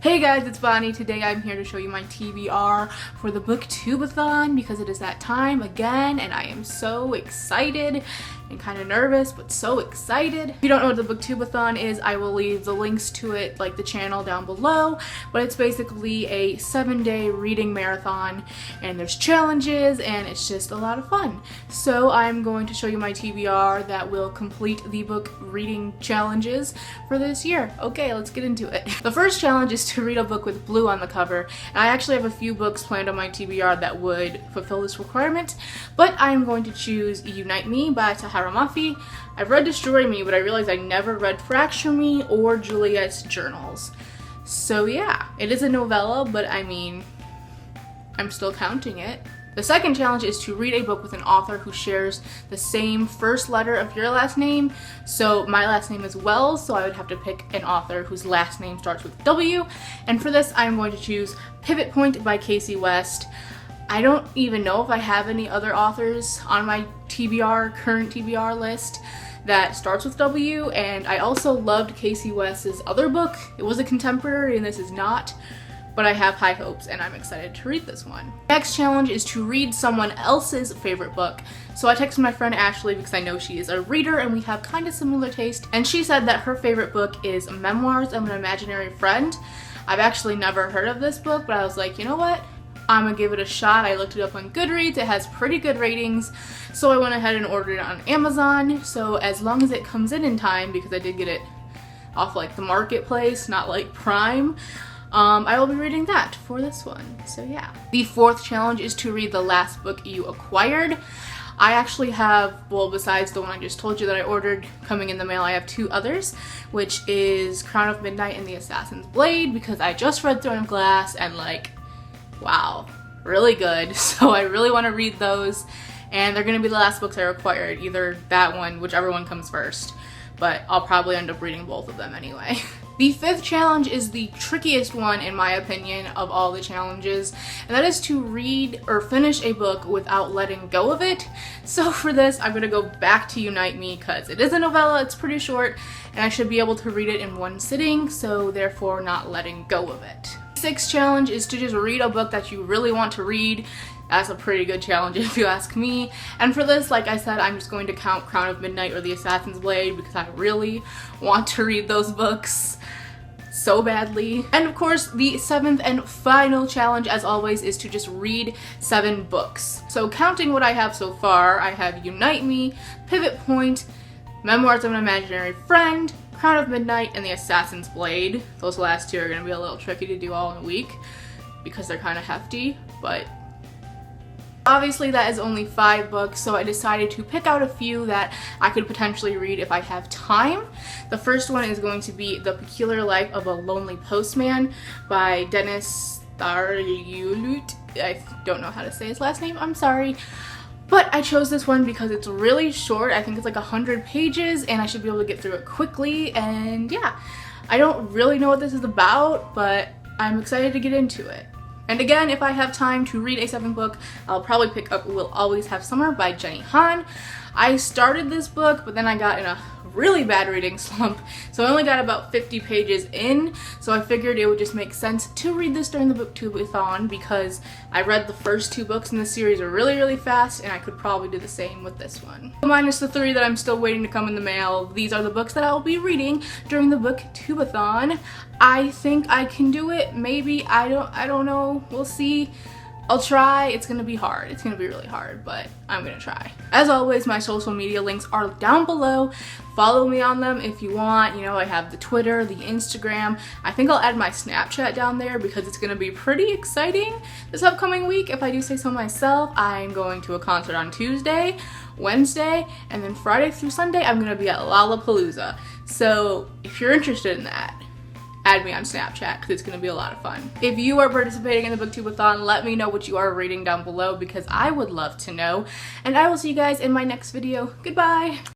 Hey guys, it's Bonnie. Today I'm here to show you my TBR for the Booktube-A-Thon because it is that time again and I am so excited and kind of nervous, but so excited. If you don't know what the Booktube-A-Thon is, I will leave the links to it, like the channel, down below, but it's basically a 7-day reading marathon and there's challenges and it's just a lot of fun. So I'm going to show you my TBR that will complete the book reading challenges for this year. Okay, let's get into it. The first challenge is to read a book with blue on the cover, and I actually have a few books planned on my TBR that would fulfill this requirement, but I'm going to choose Unite Me by Tahara Mafi. I've read Destroy Me, but I realized I never read Fracture Me or Juliet's Journals. So yeah, it is a novella, but I mean, I'm still counting it. The second challenge is to read a book with an author who shares the same first letter of your last name. So my last name is Wells, so I would have to pick an author whose last name starts with W. And for this, I'm going to choose Pivot Point by Casey West. I don't even know if I have any other authors on my current TBR list that starts with W, and I also loved Casey West's other book. It was a contemporary and this is not, but I have high hopes and I'm excited to read this one. Next challenge is to read someone else's favorite book. So I texted my friend Ashley because I know she is a reader and we have kind of similar taste, and she said that her favorite book is Memoirs of an Imaginary Friend. I've actually never heard of this book, but I was like, you know what? I'm gonna give it a shot. I looked it up on Goodreads. It has pretty good ratings, so I went ahead and ordered it on Amazon. So as long as it comes in time, because I did get it off like the marketplace, not like Prime, I will be reading that for this one. So yeah. The fourth challenge is to read the last book you acquired. I actually have, well, besides the one I just told you that I ordered coming in the mail, I have two others, which is Crown of Midnight and The Assassin's Blade, because I just read Throne of Glass and like, wow, really good. So I really want to read those, and they're going to be the last books I required, either that one, whichever one comes first, but I'll probably end up reading both of them anyway. The fifth challenge is the trickiest one in my opinion of all the challenges, and that is to read or finish a book without letting go of it. So for this, I'm going to go back to Unite Me because it is a novella, it's pretty short, and I should be able to read it in one sitting, so therefore not letting go of it. The sixth challenge is to just read a book that you really want to read. That's a pretty good challenge if you ask me. And for this, like I said, I'm just going to count Crown of Midnight or The Assassin's Blade because I really want to read those books so badly. And of course, the seventh and final challenge, as always, is to just read 7 books. So counting what I have so far, I have Unite Me, Pivot Point, Memoirs of an Imaginary Friend, Crown of Midnight, and The Assassin's Blade. Those last two are going to be a little tricky to do all in a week because they're kind of hefty, but obviously that is only 5 books, so I decided to pick out a few that I could potentially read if I have time. The first one is going to be The Peculiar Life of a Lonely Postman by Dennis Staryulut. I don't know how to say his last name, I'm sorry. But I chose this one because it's really short. I think it's like 100 pages and I should be able to get through it quickly, and yeah. I don't really know what this is about, but I'm excited to get into it. And again, if I have time to read a 7th book, I'll probably pick up We'll Always Have Summer by Jenny Han. I started this book, but then I got in a really bad reading slump, so I only got about 50 pages in, so I figured it would just make sense to read this during the Booktube-A-Thon because I read the first 2 books in the series really fast, and I could probably do the same with this one. Minus the 3 that I'm still waiting to come in the mail, these are the books that I'll be reading during the Booktube-A-Thon. I think I can do it, maybe, I don't know, we'll see. I'll try. It's gonna be hard. It's gonna be really hard, but I'm gonna try. As always, my social media links are down below. Follow me on them if you want. You know, I have the Twitter, the Instagram. I think I'll add my Snapchat down there because it's gonna be pretty exciting this upcoming week, if I do say so myself. I'm going to a concert on Tuesday, Wednesday, and then Friday through Sunday I'm gonna be at Lollapalooza. So if you're interested in that, add me on Snapchat because it's going to be a lot of fun. If you are participating in the Booktube-A-Thon, let me know what you are reading down below because I would love to know. And I will see you guys in my next video. Goodbye!